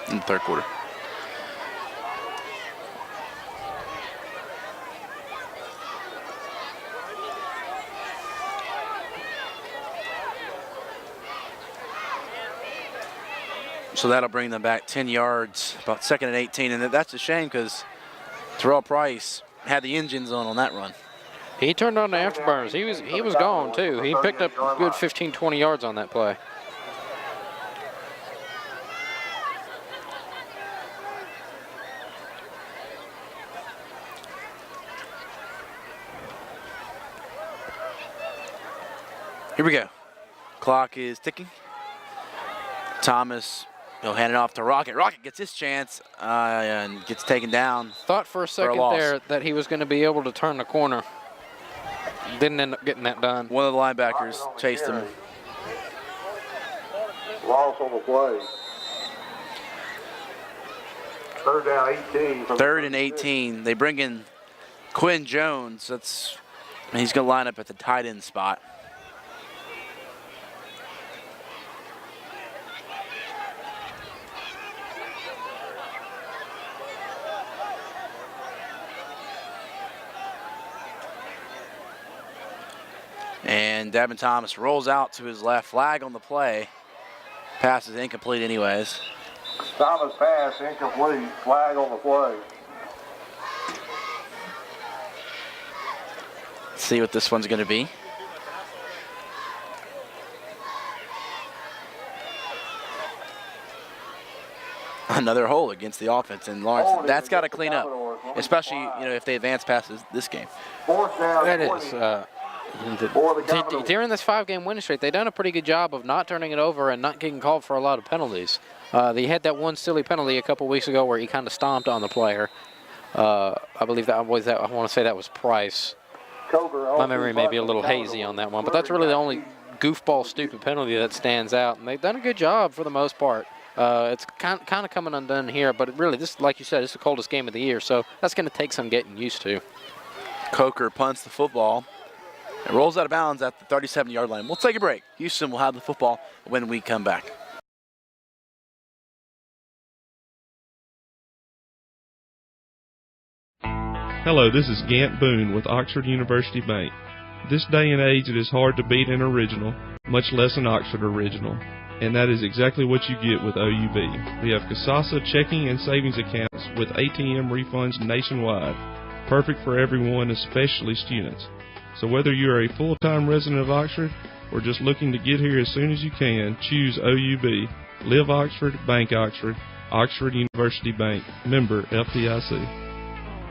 in the third quarter. So that'll bring them back 10 yards, about 2nd and 18. And that's a shame because Terrell Price had the engines on that run. He turned on the afterburners. He was gone too. He picked up a good 15, 20 yards on that play. Here we go. Clock is ticking. Thomas, he'll hand it off to Rocket. Rocket gets his chance and gets taken down. Thought for a second there that he was going to be able to turn the corner. Didn't end up getting that done. One of the linebackers chased him. Loss on the play. 3rd down 18. 3rd and 18. They bring in Quinn Jones. He's going to line up at the tight end spot. And Devin Thomas rolls out to his left. Flag on the play. Pass is incomplete anyways. Thomas pass incomplete. Flag on the play. Let's see what this one's going to be. Another hole against the offense, and Lawrence, that's got to clean up, especially if they advance past this game. 4th down. That is. During this 5-game winning streak, they've done a pretty good job of not turning it over and not getting called for a lot of penalties. They had that one silly penalty a couple weeks ago where he kind of stomped on the player. I believe I want to say that was Price. My memory may be a little hazy on that one, but that's really the only goofball, stupid penalty that stands out. And they've done a good job for the most part. It's kind of coming undone here, but really, this, like you said, it's the coldest game of the year, so that's going to take some getting used to. Coker punts the football. It rolls out of bounds at the 37-yard line. We'll take a break. Houston will have the football when we come back. Hello, this is Gant Boone with Oxford University Bank. This day and age, it is hard to beat an original, much less an Oxford original. And that is exactly what you get with OUB. We have Casasa checking and savings accounts with ATM refunds nationwide. Perfect for everyone, especially students. So whether you're a full-time resident of Oxford or just looking to get here as soon as you can, choose OUB. Live Oxford, Bank Oxford, Oxford University Bank, member FDIC.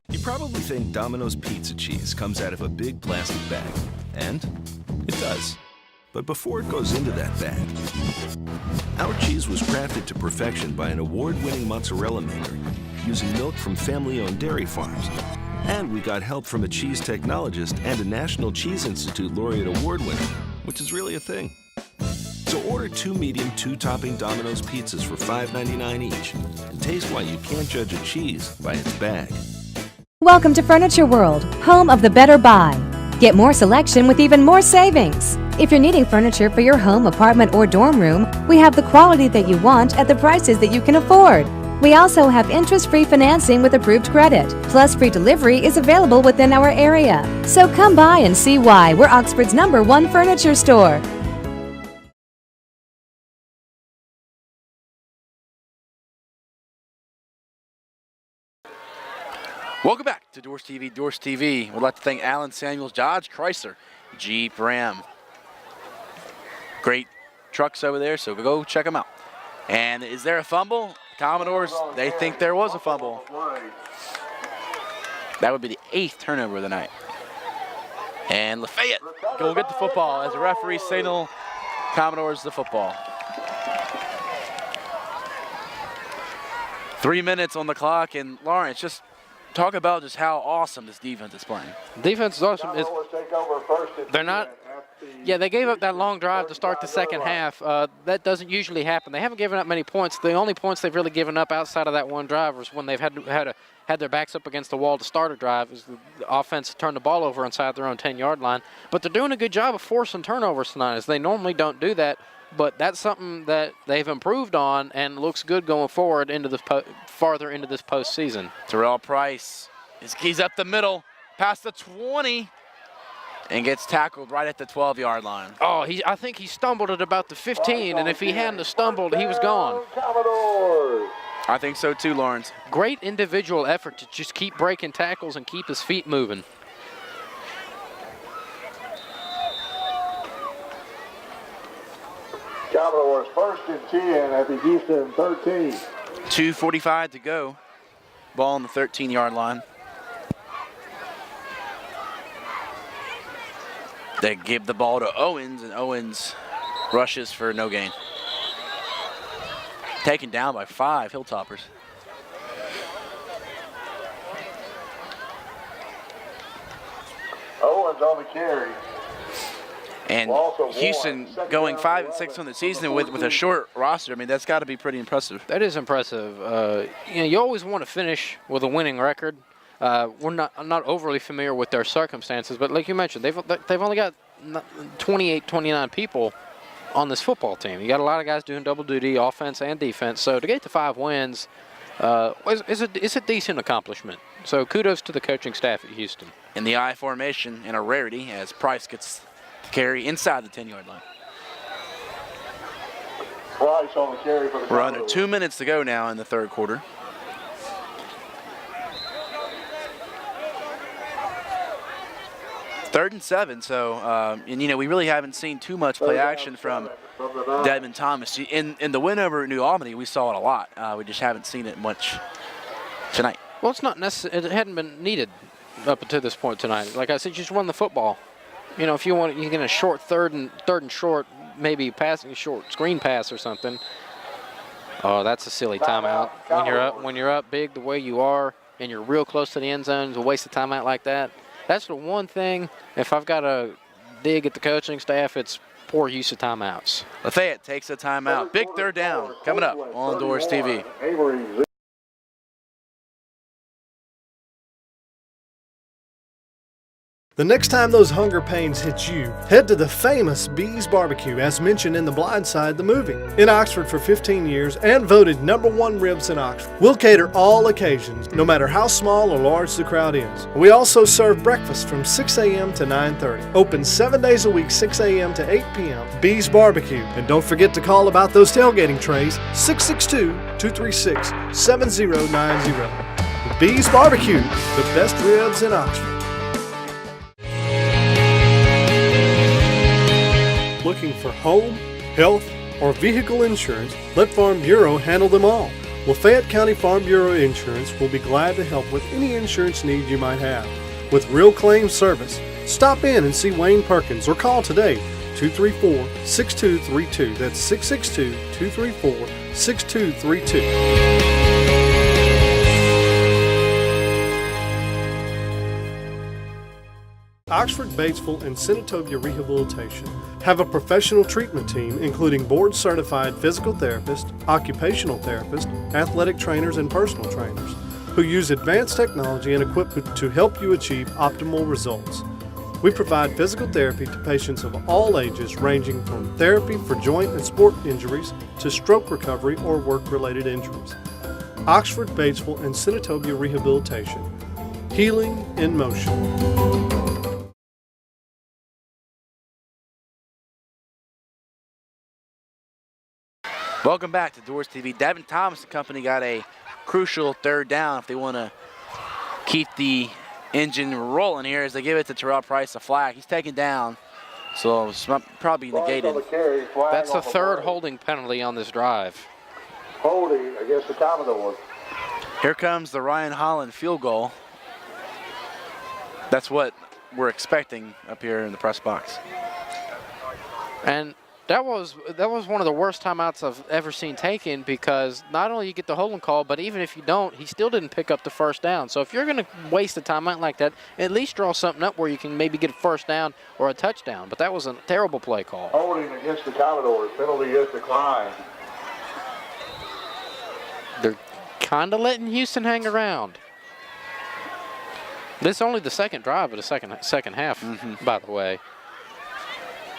You probably think Domino's pizza cheese comes out of a big plastic bag. And it does. But before it goes into that bag, our cheese was crafted to perfection by an award-winning mozzarella maker using milk from family-owned dairy farms. And we got help from a cheese technologist and a National Cheese Institute laureate award winner, which is really a thing. So order 2 medium, 2-topping Domino's pizzas for $5.99 each and taste why you can't judge a cheese by its bag. Welcome to Furniture World, home of the better buy. Get more selection with even more savings. If you're needing furniture for your home, apartment, or dorm room, we have the quality that you want at the prices that you can afford. We also have interest-free financing with approved credit, plus free delivery is available within our area. So come by and see why we're Oxford's #1 furniture store. Welcome back to DoresTV. DoresTV. We'd like to thank Alan Samuels, Dodge, Chrysler, Jeep, Ram. Great trucks over there, so go check them out. And is there a fumble? Commodores, they think there was a fumble. That would be the 8th turnover of the night. And Lafayette go get the football as a referee signal. Commodores the football. 3 minutes on the clock, and Lawrence, just talk about just how awesome this defense is playing. Defense is awesome. They're not. Yeah, they gave up that long drive to start the second half. That doesn't usually happen. They haven't given up many points. The only points they've really given up outside of that one drive was when they've had their backs up against the wall to start a drive. As the offense turned the ball over inside their own 10-yard line. But they're doing a good job of forcing turnovers tonight, as they normally don't do that. but that's something that they've improved on and looks good going forward into this farther into this postseason. Terrell Price, he's up the middle, past the 20, and gets tackled right at the 12-yard line. Oh, I think he stumbled at about the 15, and if he hadn't have stumbled, he was gone. Commodores. I think so too, Lawrence. Great individual effort to just keep breaking tackles and keep his feet moving. Commodores 1st and 10 at the Houston 13. 2:45 to go. Ball on the 13-yard line. They give the ball to Owens, and Owens rushes for no gain. Taken down by 5 Hilltoppers. Owens on the carry. And Houston going 5 and 6 on the season with a short roster. I mean, that's got to be pretty impressive. That is impressive. You always want to finish with a winning record. I'm not overly familiar with their circumstances, but like you mentioned, they've only got 28, 29 people on this football team. You got a lot of guys doing double duty, offense and defense. So to get to 5 wins is a decent accomplishment. So kudos to the coaching staff at Houston. In the I formation, and a rarity as Price gets the carry inside the 10-yard line. Price on the carry for the We're under Commodores. 2 minutes to go now in the third quarter. Third and 7, so, and we really haven't seen too much play action from Devin Thomas. In the win over New Albany, we saw it a lot. We just haven't seen it much tonight. Well, it's not necessary. It hadn't been needed up until this point tonight. Like I said, just run the football. If you want, you get a short third and short, maybe passing a short screen pass or something. Oh, that's a silly timeout. When you're up big the way you are, and you're real close to the end zone, to waste a timeout like that. That's the one thing, if I've got to dig at the coaching staff, it's poor use of timeouts. Lafayette takes a timeout. Big third down coming up on Doors TV. Avery. The next time those hunger pains hit you, head to the famous Bees Barbecue, as mentioned in The Blind Side, the movie. In Oxford for 15 years and voted #1 ribs in Oxford. We'll cater all occasions, no matter how small or large the crowd is. We also serve breakfast from 6 a.m. to 9:30. Open 7 days a week, 6 a.m. to 8 p.m. Bees Barbecue. And don't forget to call about those tailgating trays, 662-236-7090. The Bees Barbecue, the best ribs in Oxford. Looking for home, health, or vehicle insurance, let Farm Bureau handle them all. Lafayette County Farm Bureau Insurance will be glad to help with any insurance need you might have. With real claim service, stop in and see Wayne Perkins or call today, 234-6232. That's 662-234-6232. Oxford, Batesville, and Senatobia Rehabilitation have a professional treatment team including board-certified physical therapists, occupational therapists, athletic trainers, and personal trainers who use advanced technology and equipment to help you achieve optimal results. We provide physical therapy to patients of all ages, ranging from therapy for joint and sport injuries to stroke recovery or work-related injuries. Oxford, Batesville, and Senatobia Rehabilitation. Healing in motion. Welcome back to Doors TV. Devin Thomas and company got a crucial third down if they want to keep the engine rolling here as they give it to Terrell Price, a flag. He's taken down, so it's probably negated. That's the third holding penalty on this drive. Holding against the Commodores. Here comes the Ryan Holland field goal. That's what we're expecting up here in the press box. And that was one of the worst timeouts I've ever seen taken, because not only you get the holding call, but even if you don't, he still didn't pick up the first down. So if you're going to waste a timeout like that, at least draw something up where you can maybe get a first down or a touchdown. But that was a terrible play call. Holding against the Commodores. Penalty is declined. They're kind of letting Houston hang around. This is only the second drive of the second half, by the way.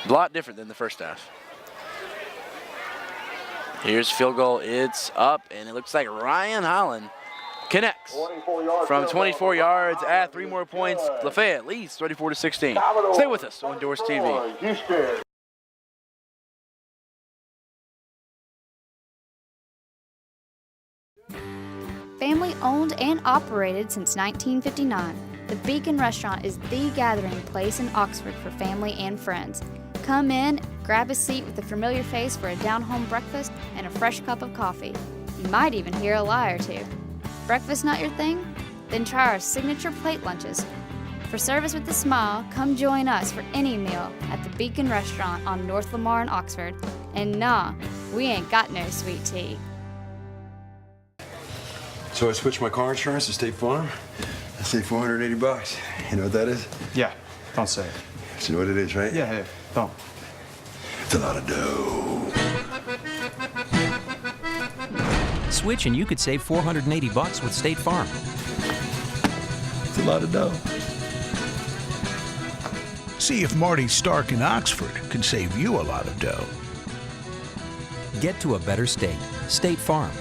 A lot different than the first half. Here's field goal. It's up, and it looks like Ryan Holland connects from 24 yards. Add 3 more points. Lafayette leads 34-16. Stay with us on DoresTV. Houston. Family owned and operated since 1959, the Beacon Restaurant is the gathering place in Oxford for family and friends. Come in, grab a seat with a familiar face for a down-home breakfast and a fresh cup of coffee. You might even hear a lie or two. Breakfast not your thing? Then try our signature plate lunches. For service with a smile, come join us for any meal at the Beacon Restaurant on North Lamar in Oxford. And nah, we ain't got no sweet tea. So I switched my car insurance to State Farm. I saved $480. You know what that is? Yeah, don't say it. You know what it is, right? Yeah, don't. It's a lot of dough. Switch and you could save $480 with State Farm. It's a lot of dough. See if Marty Stark in Oxford can save you a lot of dough. Get to a better state. State Farm.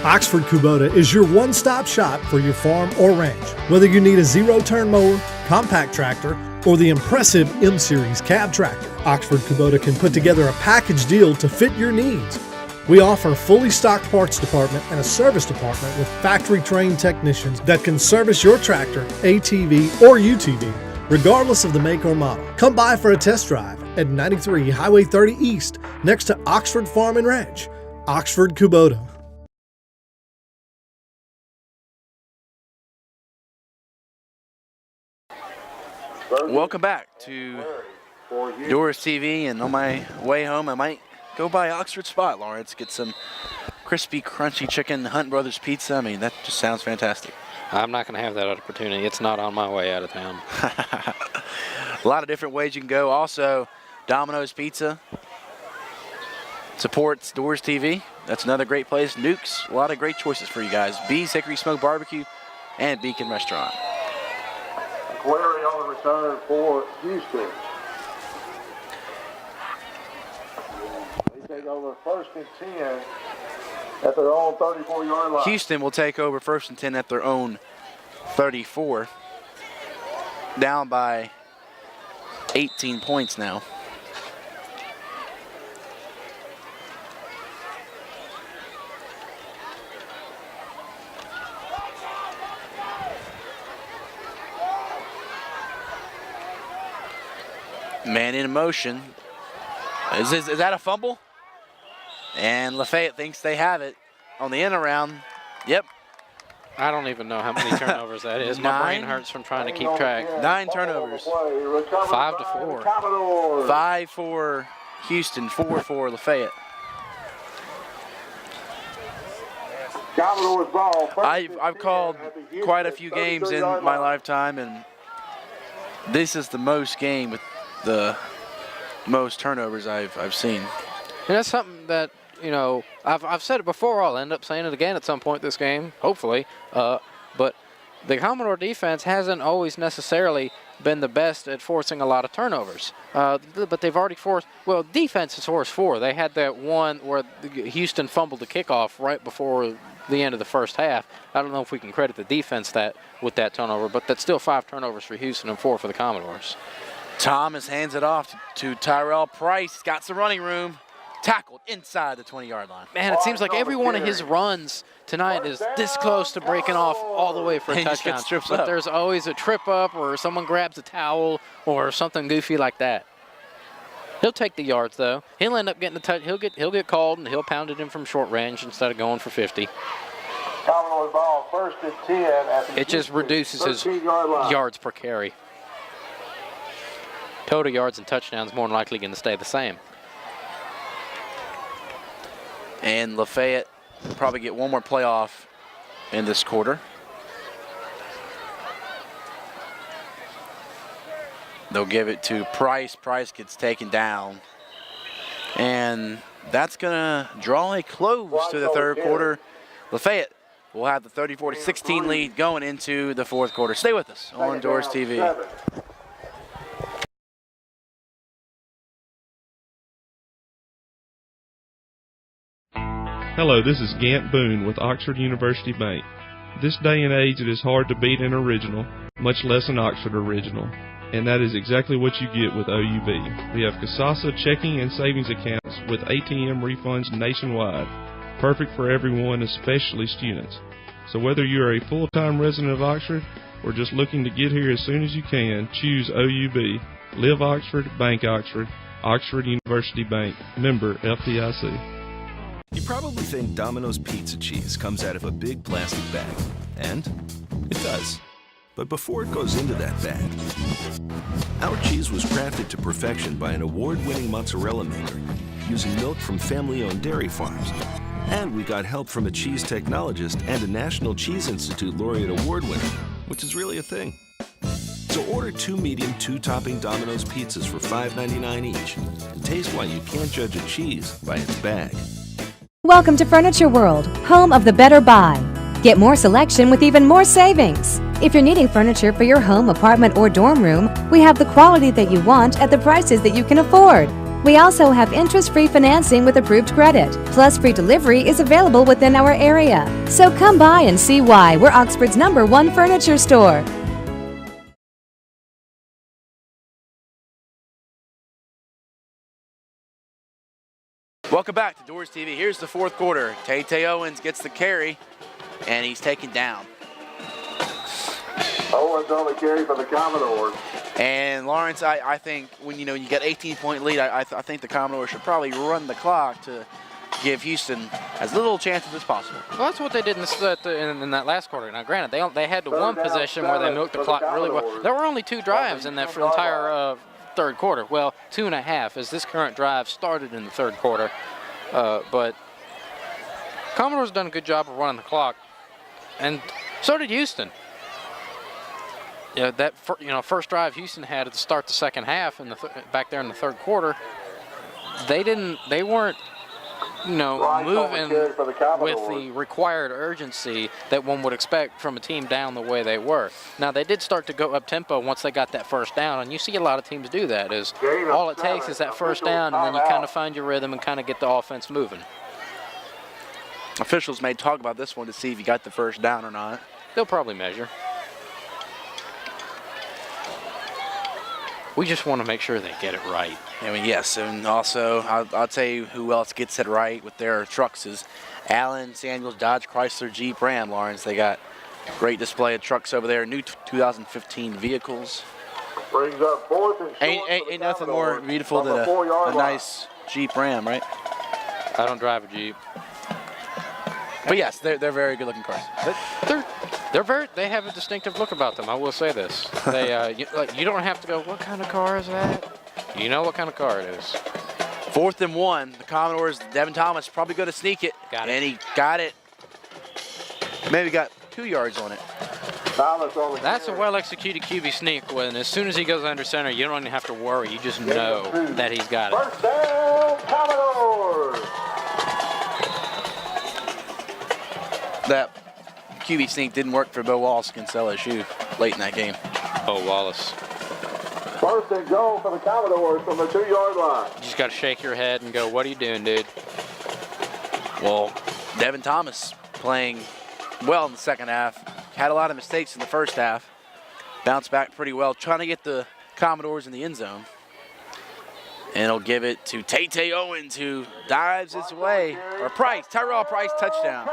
Oxford Kubota is your one-stop shop for your farm or ranch. Whether you need a zero-turn mower, compact tractor, or the impressive M-Series cab tractor, Oxford Kubota can put together a package deal to fit your needs. We offer a fully stocked parts department and a service department with factory-trained technicians that can service your tractor, ATV, or UTV, regardless of the make or model. Come by for a test drive at 93 Highway 30 East, next to Oxford Farm and Ranch. Oxford Kubota. Welcome back to DoresTV, and on my way home, I might go by Oxford Spot, Lawrence, get some crispy, crunchy chicken Hunt Brothers pizza. I mean, that just sounds fantastic. I'm not going to have that opportunity. It's not on my way out of town. A lot of different ways you can go. Also, Domino's Pizza supports DoresTV. That's another great place. Nuke's, a lot of great choices for you guys. Bee's Hickory Smoke Barbecue and Beacon Restaurant. Query on the return for Houston. They take over 1st and 10 at their own 34-yard line. Houston will take over 1st and 10 at their own 34. Down by 18 points now. Man in motion. Is that a fumble? And Lafayette thinks they have it on the end around. Yep. I don't even know how many turnovers that is. My brain hurts from trying to keep track. 9 turnovers. 5 to 4. 5 for Houston, 4 for Lafayette. I've called quite a few games in my lifetime, and this is the most game with the most turnovers I've seen. And that's something that, you know, I've said it before. I'll end up saying it again at some point this game, hopefully. But the Commodore defense hasn't always necessarily been the best at forcing a lot of turnovers. But they've already forced, well, defense has forced 4. They had that one where Houston fumbled the kickoff right before the end of the first half. I don't know if we can credit the defense with that turnover, but that's still 5 turnovers for Houston and 4 for the Commodores. Thomas hands it off to Tyrell Price. He's got some running room. Tackled inside the 20-yard line. Man, it seems like every one of his runs tonight is this close to breaking off all the way for a touchdown. But there's always a trip up, or someone grabs a towel, or something goofy like that. He'll take the yards though. He'll end up getting the touch. He'll get called, and he'll pound it in from short range instead of going for 50. Commodore ball 1st and 10 at the It just reduces his 13-yard line. yards per carry. Total yards and touchdowns more than likely going to stay the same. And Lafayette will probably get one more playoff in this quarter. They'll give it to Price. Price gets taken down. And that's going to draw a close to the third quarter. Lafayette will have the 34-16 lead going into the fourth quarter. Stay with us on DoresTV. Hello, this is Gant Boone with Oxford University Bank. This day and age, it is hard to beat an original, much less an Oxford original, and that is exactly what you get with OUB. We have Casasa checking and savings accounts with ATM refunds nationwide, perfect for everyone, especially students. So whether you are a full-time resident of Oxford or just looking to get here as soon as you can, choose OUB. Live Oxford, Bank Oxford, Oxford University Bank, member FDIC. You probably think Domino's pizza cheese comes out of a big plastic bag, and it does. But before it goes into that bag, our cheese was crafted to perfection by an award-winning mozzarella maker using milk from family-owned dairy farms. And we got help from a cheese technologist and a National Cheese Institute laureate award winner, which is really a thing. So order 2 medium, 2-topping Domino's pizzas for $5.99 each, and taste why you can't judge a cheese by its bag. Welcome to Furniture World, home of the better buy. Get more selection with even more savings. If you're needing furniture for your home, apartment, or dorm room, we have the quality that you want at the prices that you can afford. We also have interest-free financing with approved credit, plus free delivery is available within our area. So come by and see why we're Oxford's #1 furniture store. Welcome back to Doors TV. Here's the fourth quarter. Tay Owens gets the carry, and he's taken down. Owens on the carry for the Commodores. And Lawrence, I think when you get 18-point lead, I think the Commodores should probably run the clock to give Houston as little chances as possible. Well, that's what they did in that last quarter. Now, granted, they had the one possession where they milked the clock really well. There were only 2 drives in that entire third quarter. Well, 2.5 as this current drive started in the third quarter. But Commodores done a good job of running the clock, and so did Houston. That first drive Houston had at the start the second half and back there in the third quarter, they weren't moving with the required urgency that one would expect from a team down the way they were. Now, they did start to go up tempo once they got that first down, and you see a lot of teams do that. Is all it takes is that first down, and then you kind of find your rhythm and kind of get the offense moving. Officials may talk about this one to see if you got the first down or not. They'll probably measure. We just want to make sure they get it right. I mean, yes, and also I'll tell you who else gets it right with their trucks is Allen Samuels Dodge Chrysler Jeep Ram. Lawrence, they got great display of trucks over there, new 2015 vehicles. Brings up 4th and short. Ain't nothing more beautiful than a nice Jeep Ram, right? I don't drive a Jeep. But yes, they're very good looking cars. They have a distinctive look about them. I will say this. They you don't have to go, what kind of car is that? You know what kind of car it is. 4th and 1. The Commodores, Devin Thomas probably going to sneak it. Got it. And he got it. Maybe got 2 yards on it. That's a well-executed QB sneak when as soon as he goes under center, you don't even have to worry. You just know that he's got it. First down, Commodores. That QB sneak didn't work for Bo Wallace against LSU late in that game. Oh, Wallace. 1st and goal for the Commodores from the 2-yard line. You just got to shake your head and go, what are you doing, dude? Well, Devin Thomas playing well in the second half. Had a lot of mistakes in the first half. Bounced back pretty well, trying to get the Commodores in the end zone. And he'll give it to Tay Owens, who dives his way. Or Price, Tyrell Price, touchdown.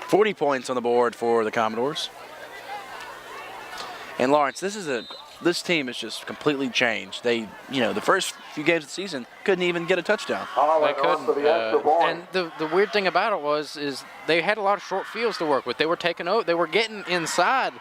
40 points on the board for the Commodores. And Lawrence, this team has just completely changed. They, the first few games of the season couldn't even get a touchdown. They couldn't. And the weird thing about it is they had a lot of short fields to work with. They were getting inside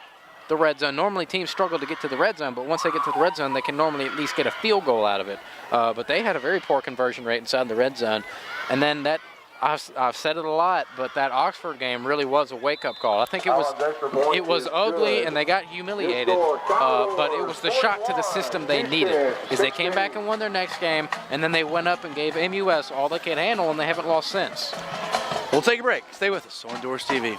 the red zone. Normally teams struggle to get to the red zone, but once they get to the red zone, they can normally at least get a field goal out of it. But they had a very poor conversion rate inside the red zone. And then I've said it a lot, but that Oxford game really was a wake-up call. I think it was ugly and they got humiliated, but it was the shock to the system they needed. Is they came back and won their next game, and then they went up and gave MUS all they could handle, and they haven't lost since. We'll take a break. Stay with us on Doors TV.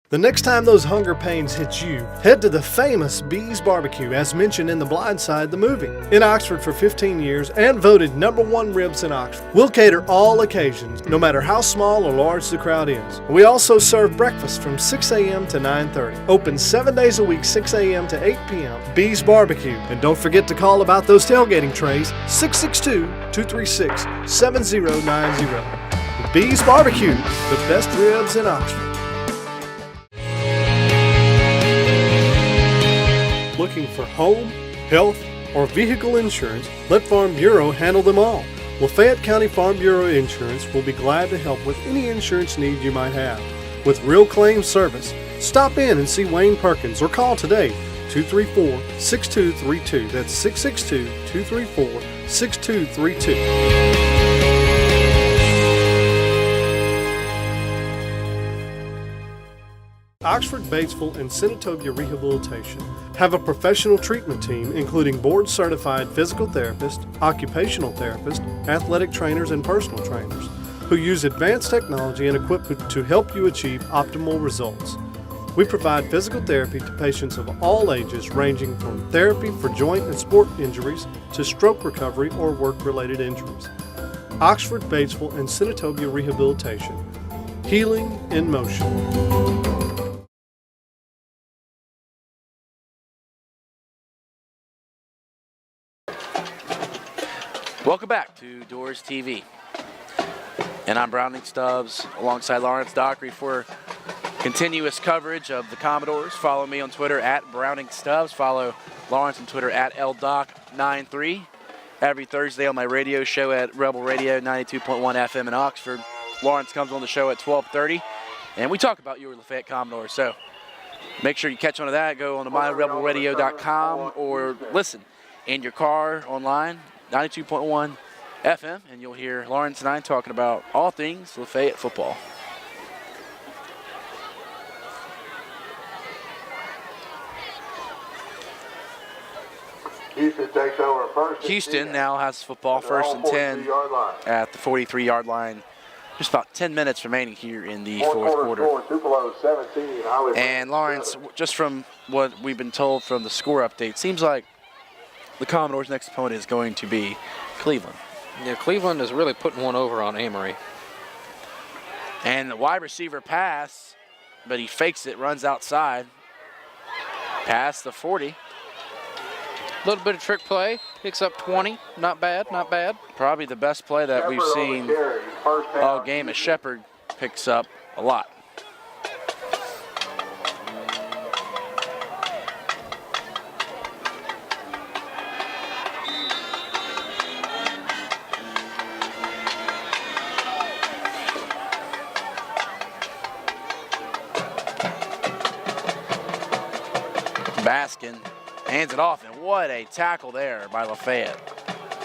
The next time those hunger pains hit you, head to the famous Bees Barbecue, as mentioned in The Blind Side, the movie. In Oxford for 15 years and voted #1 ribs in Oxford. We'll cater all occasions, no matter how small or large the crowd is. We also serve breakfast from 6 a.m. to 9:30. Open 7 days a week, 6 a.m. to 8 p.m. Bees Barbecue. And don't forget to call about those tailgating trays, 662-236-7090. Bees Barbecue, the best ribs in Oxford. Looking for home, health, or vehicle insurance, let Farm Bureau handle them all. Lafayette County Farm Bureau Insurance will be glad to help with any insurance need you might have. With real claim service, stop in and see Wayne Perkins or call today, 234-6232. That's 662-234-6232. Oxford, Batesville, and Senatobia Rehabilitation have a professional treatment team including board-certified physical therapists, occupational therapists, athletic trainers, and personal trainers who use advanced technology and equipment to help you achieve optimal results. We provide physical therapy to patients of all ages, ranging from therapy for joint and sport injuries to stroke recovery or work-related injuries. Oxford, Batesville, and Senatobia Rehabilitation. Healing in motion. Welcome back to Doors TV. And I'm Browning Stubbs alongside Lawrence Dockery for continuous coverage of the Commodores. Follow me on Twitter at Browning Stubbs. Follow Lawrence on Twitter at LDoc93. Every Thursday on my radio show at Rebel Radio 92.1 FM in Oxford. Lawrence comes on the show at 12:30. And we talk about your Lafayette Commodores. So make sure you catch on to that. Go on to myrebelradio.com or listen in your car online. 92.1 FM, and you'll hear Lawrence and I talking about all things Lafayette football. Houston takes over first. Houston now has football first and 10 at the 43-yard line. Just about 10 minutes remaining here in the fourth quarter. And Lawrence, just from what we've been told from the score update, seems like the Commodores' next opponent is going to be Cleveland. Yeah, Cleveland is really putting one over on Amory. And the wide receiver pass, but he fakes it, runs outside. Past the 40. A little bit of trick play, picks up 20. Not bad, not bad. Probably the best play that we've seen all game as Shepard picks up a lot. Baskin hands it off, and what a tackle there by Lafayette.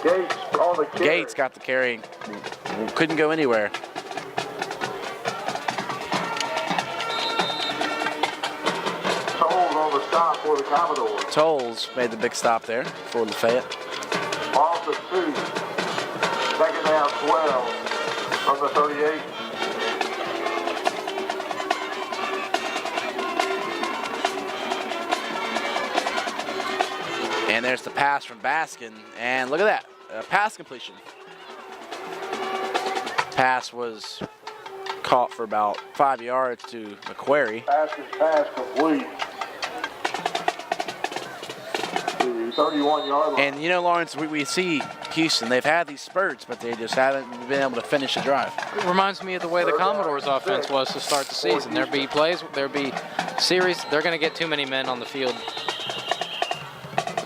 Gates on the carry. Gates got the carry, couldn't go anywhere. Tolles on the stop for the Commodores. Tolles made the big stop there for Lafayette. Off the 2. Second down 12 from the 38. And there's the pass from Baskin, and look at that, pass completion. Pass was caught for about 5 yards to McQuarrie. Baskin's pass complete. The 31-yard line. And you know, Lawrence, we see Houston, they've had these spurts, but they just haven't been able to finish the drive. It reminds me of the way the Commodores' offense was to start the season. There'd be plays, there'd be series, they're going to get too many men on the field.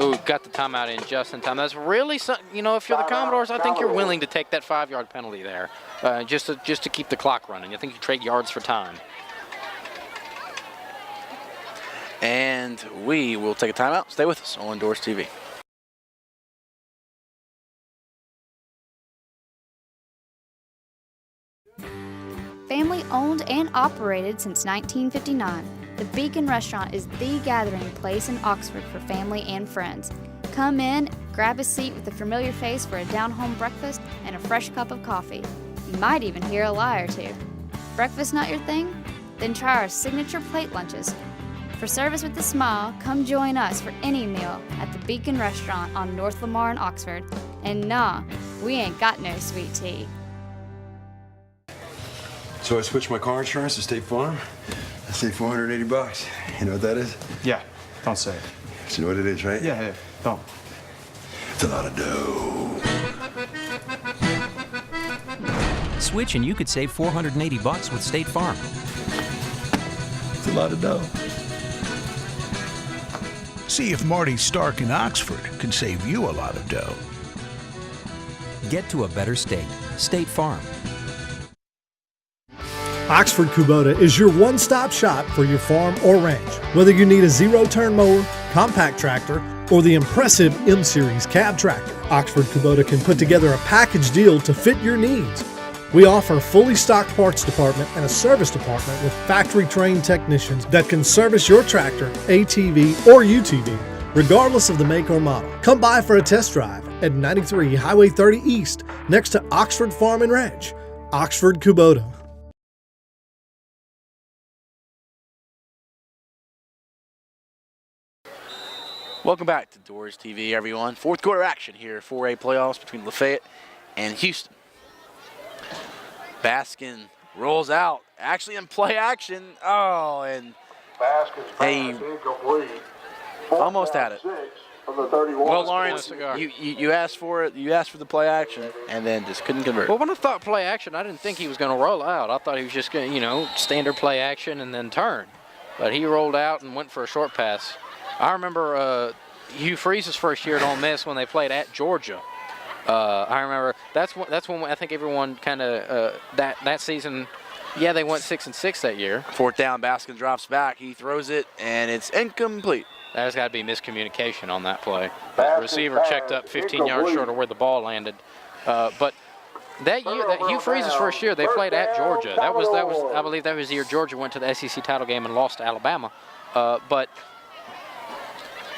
Ooh, got the timeout in just in time. That's really something, you know, if you're the Commodores, I think you're willing to take that 5-yard penalty there just to keep the clock running. I think you trade yards for time. And we will take a timeout. Stay with us on Doors TV. Family owned and operated since 1959. The Beacon Restaurant is the gathering place in Oxford for family and friends. Come in, grab a seat with a familiar face for a down-home breakfast and a fresh cup of coffee. You might even hear a lie or two. Breakfast not your thing? Then try our signature plate lunches. For service with a smile, come join us for any meal at the Beacon Restaurant on North Lamar in Oxford. And nah, we ain't got no sweet tea. So I switched my car insurance to State Farm. I saved $480. You know what that is? Yeah, don't say it. You know what it is, right? Yeah, don't. It's a lot of dough. Switch and you could save $480 with State Farm. It's a lot of dough. See if Marty Stark in Oxford can save you a lot of dough. Get to a better state. State Farm. Oxford Kubota is your one-stop shop for your farm or ranch. Whether you need a zero-turn mower, compact tractor, or the impressive M-Series cab tractor, Oxford Kubota can put together a package deal to fit your needs. We offer a fully stocked parts department and a service department with factory-trained technicians that can service your tractor, ATV, or UTV, regardless of the make or model. Come by for a test drive at 93 Highway 30 East, next to Oxford Farm and Ranch. Oxford Kubota. Welcome back to Doors TV, everyone. Fourth quarter action here, 4A playoffs between Lafayette and Houston. Baskin rolls out, actually in play action. Oh, and they almost had it. Well, Lawrence, you asked for it. You asked for the play action, and then just couldn't convert. Well, when I thought play action, I didn't think he was going to roll out. I thought he was just going to, standard play action and then turn. But he rolled out and went for a short pass. I remember Hugh Freeze's first year at Ole Miss when they played at Georgia. I remember that's when I think everyone kind of that season. Yeah, they went 6-6 that year. Fourth down, Baskin drops back. He throws it, and it's incomplete. There's got to be miscommunication on that play. The receiver checked up 15 yards short of where the ball landed. But that year, that Hugh Freeze's first year, they played at Georgia. That was I believe that was the year Georgia went to the SEC title game and lost to Alabama. But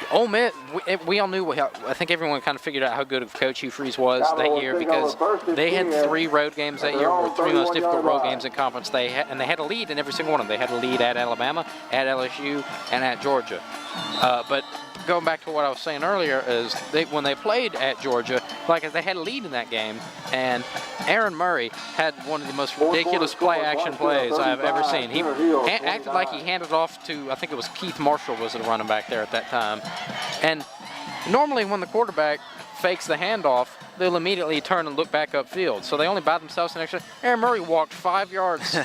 Ole Miss, we all knew. I think everyone kind of figured out how good of a coach Hugh Freeze was that year because they had 3 road games that year, or 3 most difficult road games in conference. And they had a lead in every single one of them. They had a lead at Alabama, at LSU, and at Georgia. But going back to what I was saying earlier is when they played at Georgia, they had a lead in that game, and Aaron Murray had one of the most ridiculous play-action plays I've ever seen. He acted like he handed off to, I think it was Keith Marshall was the running back there at that time. And normally when the quarterback fakes the handoff, they'll immediately turn and look back upfield. So they only buy themselves an extra. Aaron Murray walked 5 yards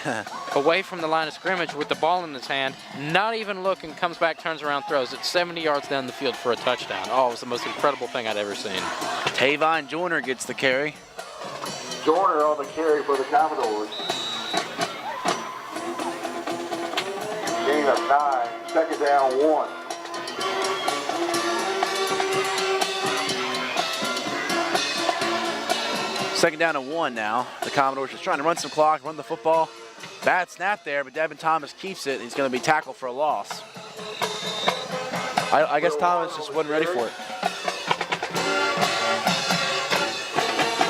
away from the line of scrimmage with the ball in his hand, not even looking, comes back, turns around, throws it 70 yards down the field for a touchdown. Oh, it was the most incredible thing I'd ever seen. Tavon Joyner gets the carry. Joyner on the carry for the Commodores. Gain of 9, second down 1. Second down and 1 now. The Commodores just trying to run some clock, run the football. Bad snap there, but Devin Thomas keeps it. He's going to be tackled for a loss. I guess Thomas just wasn't ready for it.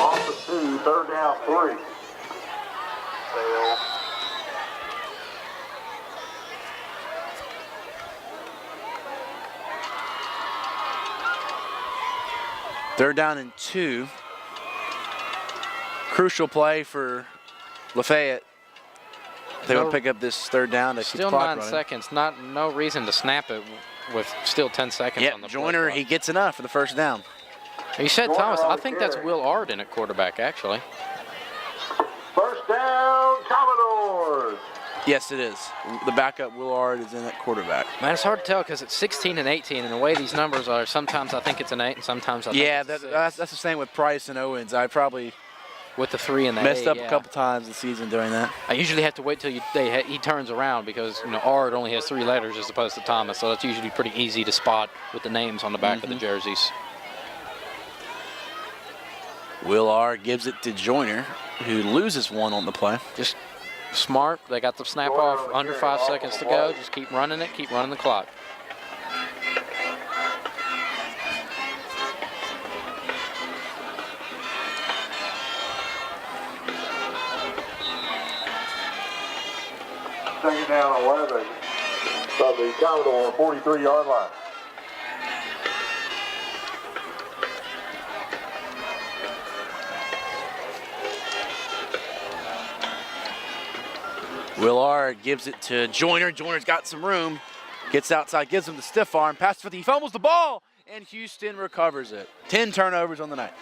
Off the 2, third down 3. Third down and 2. Crucial play for Lafayette. They want to pick up this third down to keep the clock running. Still 9 seconds. No reason to snap it with still 10 seconds on the play. Joyner, he gets enough for the first down. You said Thomas. I think that's Will Arden at quarterback, actually. First down, Commodores. Yes, it is. The backup, Will Ard, is in at quarterback. Man, it's hard to tell because it's 16 and 18, and the way these numbers are, sometimes I think it's an 8, and sometimes I think it's a 6. That's the same with Price and Owens. I probably with the 3 and the messed 8, up a couple times this season doing that. I usually have to wait till he turns around because Ard only has 3 letters as opposed to Thomas, so that's usually pretty easy to spot with the names on the back of the jerseys. Will Ard gives it to Joyner, who loses 1 on the play. Just smart. They got the snap off, under 5 seconds to go. Just keep running it, keep running the clock. second down 11 from the Commodore 43-yard line. Willard gives it to Joyner. Joyner's got some room. Gets outside, gives him the stiff arm. Pass to 50. He fumbles the ball, and Houston recovers it. 10 turnovers on the night.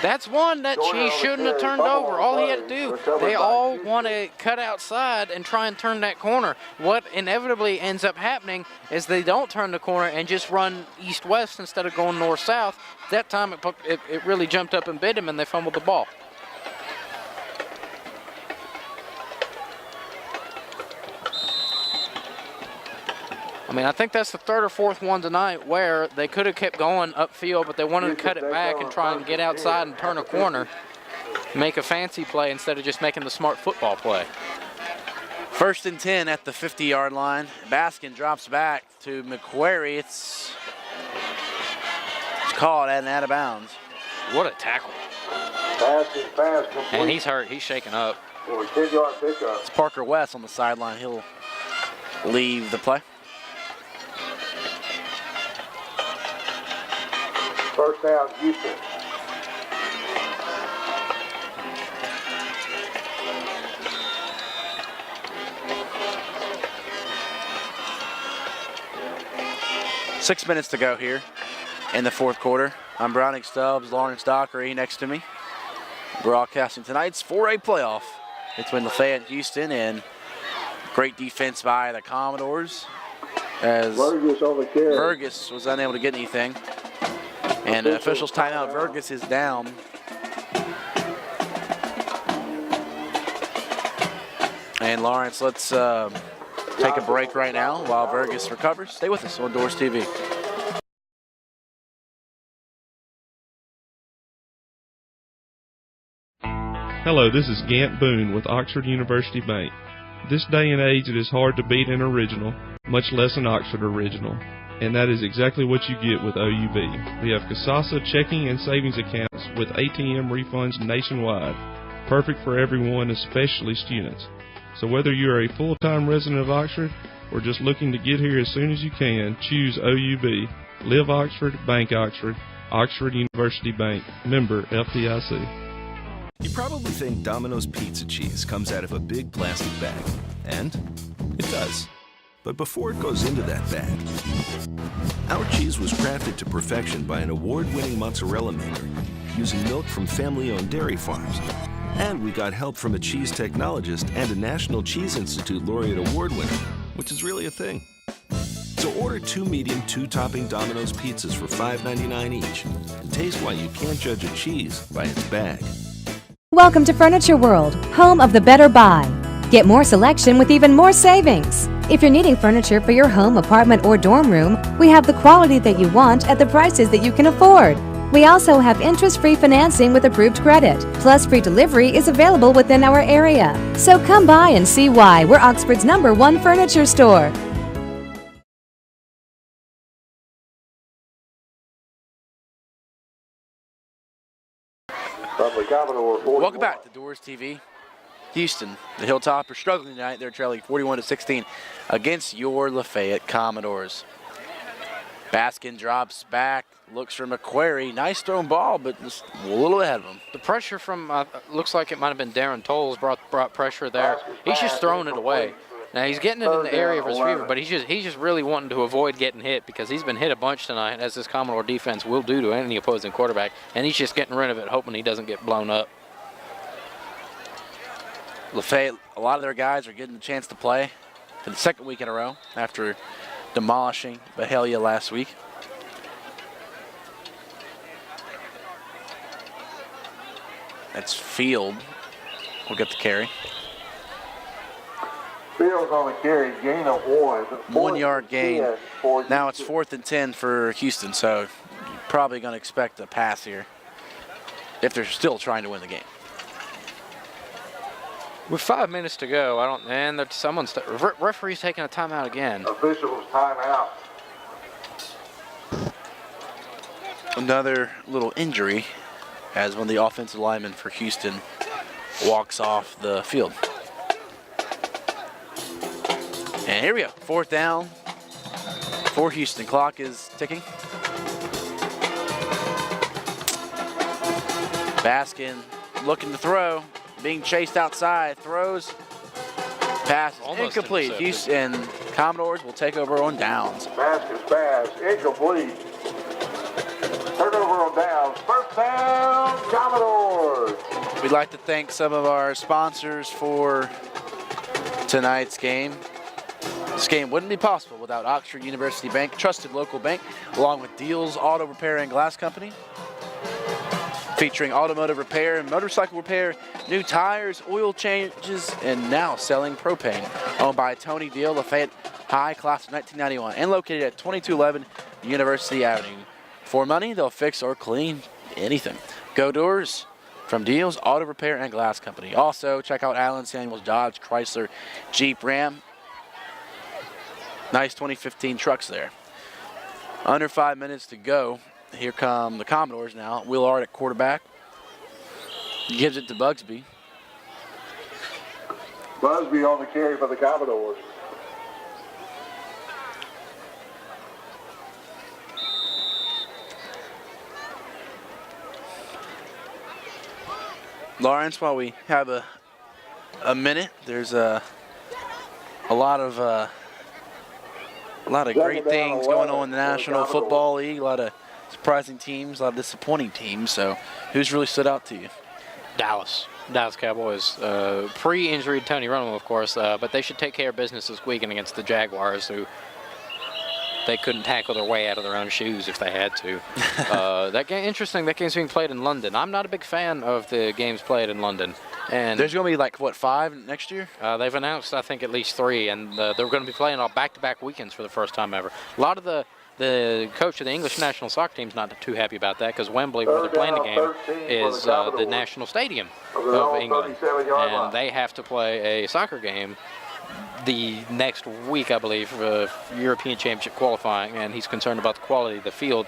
That's one that she shouldn't have turned over. All he had to do, they all want to cut outside and try and turn that corner. What inevitably ends up happening is they don't turn the corner and just run east-west instead of going north-south. That time it really jumped up and bit him, and they fumbled the ball. I mean, I think that's the third or fourth one tonight where they could have kept going upfield, but they wanted to cut it back and try and get outside and turn a corner, make a fancy play instead of just making the smart football play. 1st and 10 at the 50-yard line. Baskin drops back to McQuarrie. It's called at and out of bounds. What a tackle. And he's hurt. He's shaking up. It's Parker West on the sideline. He'll leave the play. First down, Houston. Six minutes to go here in the fourth quarter. I'm Browning Stubbs, Lawrence Dockery next to me. Broadcasting tonight's 4A playoff between Lafayette and Houston, and great defense by the Commodores as Burgess was unable to get anything. And officials timeout. Burgess is down. And Lawrence, let's take a break right now while Burgess recovers. Stay with us on DoresTV. Hello, this is Gant Boone with Oxford University Bank. This day and age, it is hard to beat an original, much less an Oxford original. And that is exactly what you get with OUB. We have Casasa checking and savings accounts with ATM refunds nationwide. Perfect for everyone, especially students. So whether you are a full-time resident of Oxford or just looking to get here as soon as you can, choose OUB. Live Oxford, Bank Oxford, Oxford University Bank, member FDIC. You probably think Domino's pizza cheese comes out of a big plastic bag. And it does. But before it goes into that bag, our cheese was crafted to perfection by an award-winning mozzarella maker using milk from family-owned dairy farms. And we got help from a cheese technologist and a National Cheese Institute laureate award winner, which is really a thing. So order 2 medium, 2-topping Domino's pizzas for $5.99 each and taste why you can't judge a cheese by its bag. Welcome to Furniture World, home of the better buy. Get more selection with even more savings. If you're needing furniture for your home, apartment, or dorm room, we have the quality that you want at the prices that you can afford. We also have interest-free financing with approved credit, plus free delivery is available within our area. So come by and see why we're Oxford's #1 furniture store. Welcome back to DoresTV. Houston, the Hilltoppers struggling tonight. They're trailing 41-16 against your Lafayette Commodores. Baskin drops back, looks for McQuarrie. Nice thrown ball, but just a little ahead of him. The pressure from, looks like it might have been Darren Tolles brought pressure there. He's just throwing it away. Now he's getting it in the area of his receiver, but he's just really wanting to avoid getting hit because he's been hit a bunch tonight, as this Commodore defense will do to any opposing quarterback, and he's just getting rid of it, hoping he doesn't get blown up. Lafayette, a lot of their guys are getting the chance to play for the second week in a row after demolishing Mahalia last week. That's Field. We'll get the carry. Fields on the carry, gain of 1. 1 yard gain. Now it's 4th and 10 for Houston, so you're probably going to expect a pass here if they're still trying to win the game. With 5 minutes to go, referee's taking a timeout again. Officials timeout. Another little injury as one of the offensive linemen for Houston walks off the field. here we go. 4th down for Houston. Clock is ticking. Baskin looking to throw, being chased outside, throws, pass is incomplete. Houston Commodores will take over on downs. Baskin's pass, incomplete. Turnover on downs. 1st down, Commodores. We'd like to thank some of our sponsors for tonight's game. This game wouldn't be possible without Oxford University Bank, trusted local bank, along with Deals Auto Repair and Glass Company, featuring automotive repair and motorcycle repair, new tires, oil changes, and now selling propane. Owned by Tony Deal, Lafayette High Class of 1991, and located at 2211 University Avenue. For money, they'll fix or clean anything. Go Doors from Deals Auto Repair and Glass Company. Also, check out Alan Samuels Dodge, Chrysler, Jeep, Ram. Nice 2015 trucks there. Under 5 minutes to go. Here come the Commodores now. Willard at quarterback. Gives it to Bugsby. Busby on the carry for the Commodores. Lawrence, while we have a minute, there's a lot of great things going on in the National Football League. A lot of surprising teams, a lot of disappointing teams. So, who's really stood out to you? Dallas Cowboys. Pre-injury Tony Romo, of course, but they should take care of business this weekend against the Jaguars, who they couldn't tackle their way out of their own shoes if they had to. That game, interesting. That game's being played in London. I'm not a big fan of the games played in London. And there's going to be like what, 5 next year? They've announced, I think, at least 3, and they're going to be playing all back-to-back weekends for the first time ever. A lot of the coach of the English national soccer team's not too happy about that because Wembley, where they're playing the game, is the national stadium of England, and they have to play a soccer game the next week, I believe, for European Championship qualifying, and he's concerned about the quality of the field.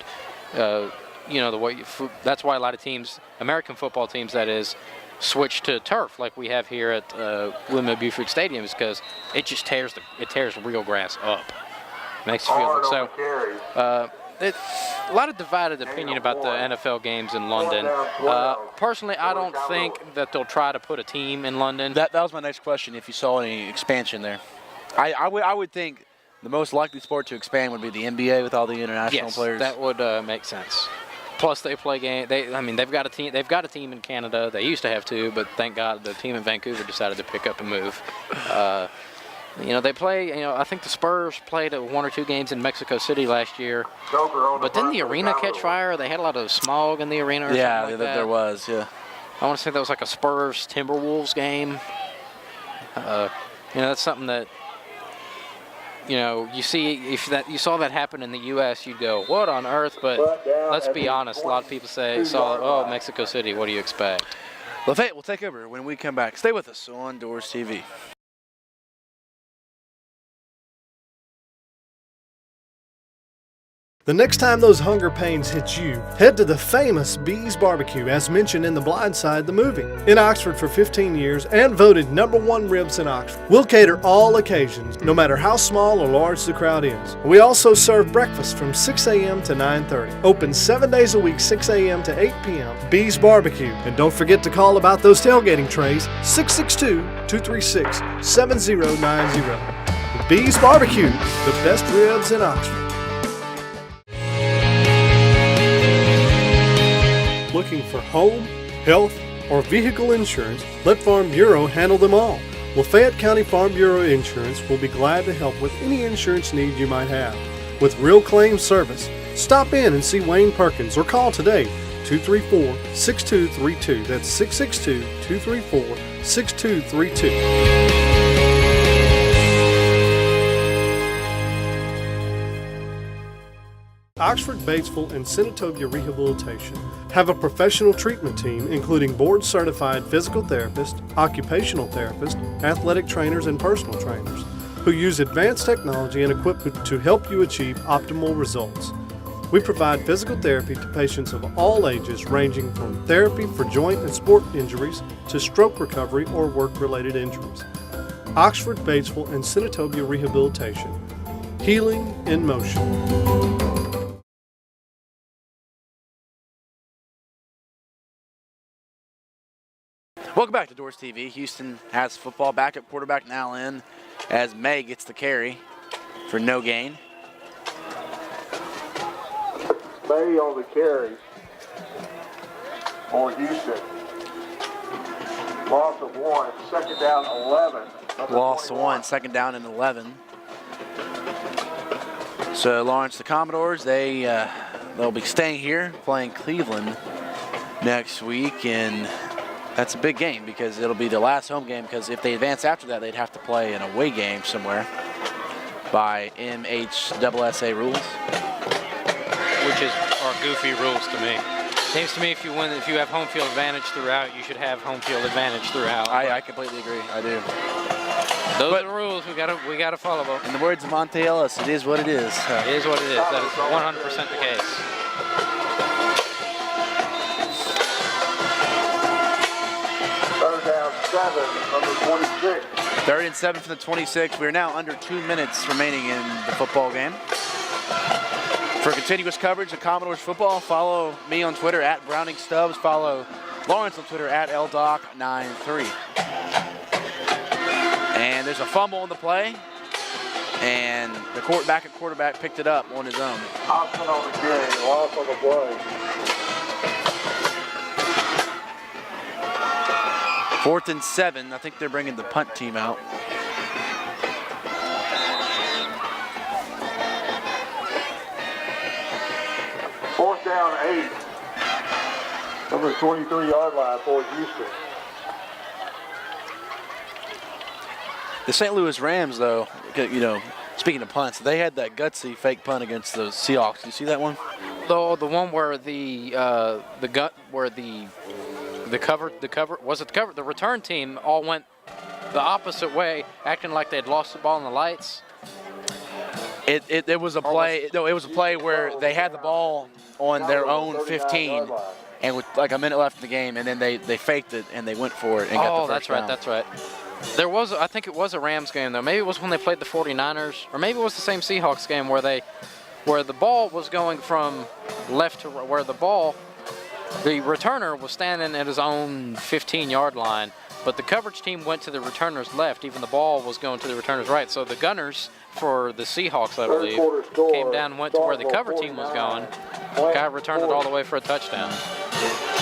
You know, the way that's why a lot of teams, American football teams, that is, switch to turf like we have here at William Buford Stadium, is because it just tears real grass up. Makes you feel so. A lot of divided opinion about the NFL games in London. Personally, I don't think that they'll try to put a team in London. That was my next question. If you saw any expansion there, I would think the most likely sport to expand would be the NBA with all the international players. That would make sense. Plus, they play game. They've got a team. They've got a team in Canada. They used to have 2, but thank God the team in Vancouver decided to pick up and move. You know, they play, you know, I think the Spurs played 1 or 2 games in Mexico City last year. But didn't the arena catch fire? They had a lot of smog in the arena or something like that. There was, yeah. I want to say that was like a Spurs Timberwolves game. You know, that's something that, you know, you see, if you saw that happen in the U.S., you'd go, what on earth? But let's be honest, a lot of people oh, Mexico City, what do you expect? Lafayette will take over when we come back. Stay with us on Doors TV. The next time those hunger pains hit you, head to the famous Bees Barbecue, as mentioned in The Blind Side, the movie. In Oxford for 15 years and voted #1 ribs in Oxford. We'll cater all occasions, no matter how small or large the crowd is. We also serve breakfast from 6 a.m. to 9:30. Open 7 days a week, 6 a.m. to 8 p.m. Bees Barbecue. And don't forget to call about those tailgating trays, 662-236-7090. Bees Barbecue, the best ribs in Oxford. Looking for home, health, or vehicle insurance, let Farm Bureau handle them all. Lafayette County Farm Bureau Insurance will be glad to help with any insurance need you might have. With real claim service, stop in and see Wayne Perkins or call today, 234-6232. That's 662-234-6232. Oxford, Batesville, and Senatobia Rehabilitation have a professional treatment team including board-certified physical therapists, occupational therapists, athletic trainers, and personal trainers who use advanced technology and equipment to help you achieve optimal results. We provide physical therapy to patients of all ages, ranging from therapy for joint and sport injuries to stroke recovery or work-related injuries. Oxford, Batesville, and Senatobia Rehabilitation. Healing in motion. Welcome back to DoresTV. Houston has football. Backup quarterback now in as May gets the carry for no gain. May on the carry for Houston. Loss of 1, second down 11. Loss of 1, second down and 11. So Lawrence, the Commodores, they'll be staying here playing Cleveland next week, and that's a big game because it'll be the last home game, because if they advance after that, they'd have to play an away game somewhere by MHSAA rules. Which are goofy rules to me. Seems to me if you have home field advantage throughout, you should have home field advantage throughout. I completely agree. I do. Those are the rules. We gotta follow them. In the words of Monte Ellis, it is what it is. It is what it is. That is 100% the case. Third down 7, number 26. 3rd and 7 from the 26. We are now under 2 minutes remaining in the football game. For continuous coverage of Commodores football, follow me on Twitter at Browning Stubbs. Follow Lawrence on Twitter at LDoc93. And there's a fumble on the play, and the backup quarterback picked it up on his own. Hobson on the carry, loss on the play. 4th and 7. I think they're bringing the punt team out. Fourth down 8. Number 23-yard line for Houston. The St. Louis Rams, though, you know, speaking of punts, they had that gutsy fake punt against the Seahawks. You see that one? The one where the return team all went the opposite way, acting like they'd lost the ball in the lights. It was a play. No, it was a play where they had the ball on their own 15, and with like a minute left in the game, and then they faked it and they went for it and got the first down. That's right. There was, I think it was a Rams game though. Maybe it was when they played the 49ers, or maybe it was the same Seahawks game where the ball was going from left to right, where the returner was standing at his own 15-yard line, but the coverage team went to the returner's left. Even the ball was going to the returner's right. So the gunners for the Seahawks, I believe, came down and went to where the cover team was going. Guy returned it all the way for a touchdown.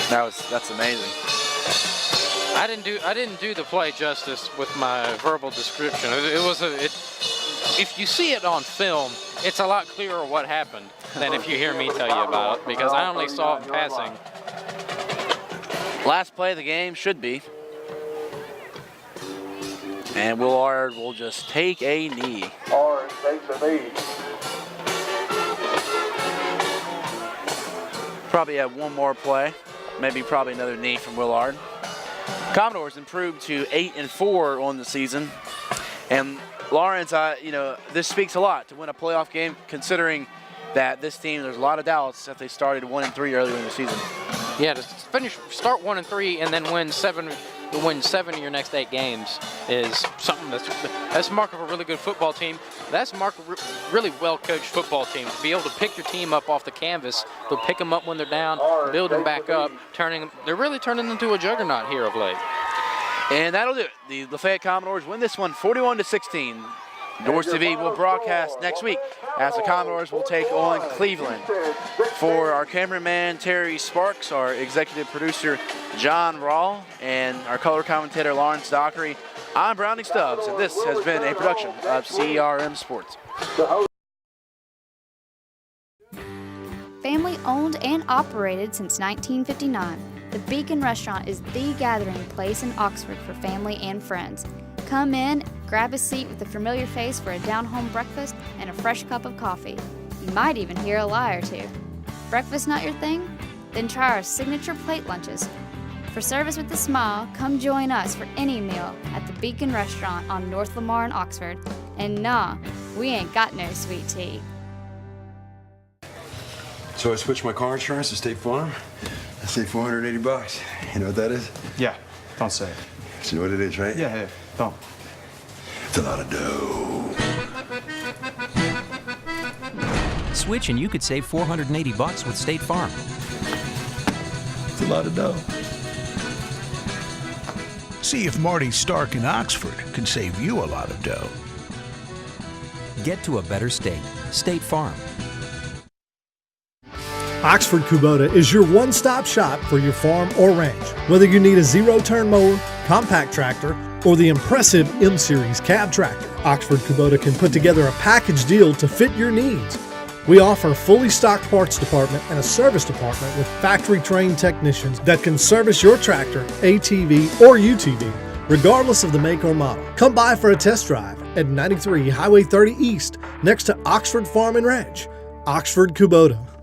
That's amazing. I didn't do the play justice with my verbal description. If you see it on film, it's a lot clearer what happened than if you hear me tell you about it, because I only saw it in passing. Last play of the game should be. And Willard will just take a knee. Orange takes a knee. Probably have one more play. Maybe probably another knee from Willard. Commodores improved to 8-4 on the season. And Lawrence, this speaks a lot to win a playoff game, considering that this team, there's a lot of doubts that they started 1-3 earlier in the season. Yeah, to start 1-3 and then win seven of your next 8 games is something that's mark of a really good football team. That's mark of a really well-coached football team. To be able to pick your team up off the canvas, they'll pick them up when they're down, build them back up, they're really turning into a juggernaut here of late. And that'll do it. The Lafayette Commodores win this one 41-16. DoresTV will broadcast next week as the Commodores will take on Cleveland. For our cameraman, Terry Sparks, our executive producer, John Rawl, and our color commentator, Lawrence Dockery, I'm Browning Stubbs, and this has been a production of CRM Sports. Family owned and operated since 1959, the Beacon Restaurant is the gathering place in Oxford for family and friends. Come in, grab a seat with a familiar face for a down-home breakfast and a fresh cup of coffee. You might even hear a lie or two. Breakfast not your thing? Then try our signature plate lunches. For service with a smile, come join us for any meal at the Beacon Restaurant on North Lamar in Oxford. And nah, we ain't got no sweet tea. So I switched my car insurance to State Farm. I saved $480. You know what that is? Yeah, don't say it. You know what it is, right? Yeah, don't. It's a lot of dough. Switch and you could save $480 with State Farm. It's a lot of dough. See if Marty Stark in Oxford can save you a lot of dough. Get to a better state. State Farm. Oxford Kubota is your one-stop shop for your farm or ranch. Whether you need a zero-turn mower, compact tractor, or the impressive M-Series cab tractor, Oxford Kubota can put together a package deal to fit your needs. We offer a fully stocked parts department and a service department with factory-trained technicians that can service your tractor, ATV, or UTV, regardless of the make or model. Come by for a test drive at 93 Highway 30 East, next to Oxford Farm and Ranch. Oxford Kubota.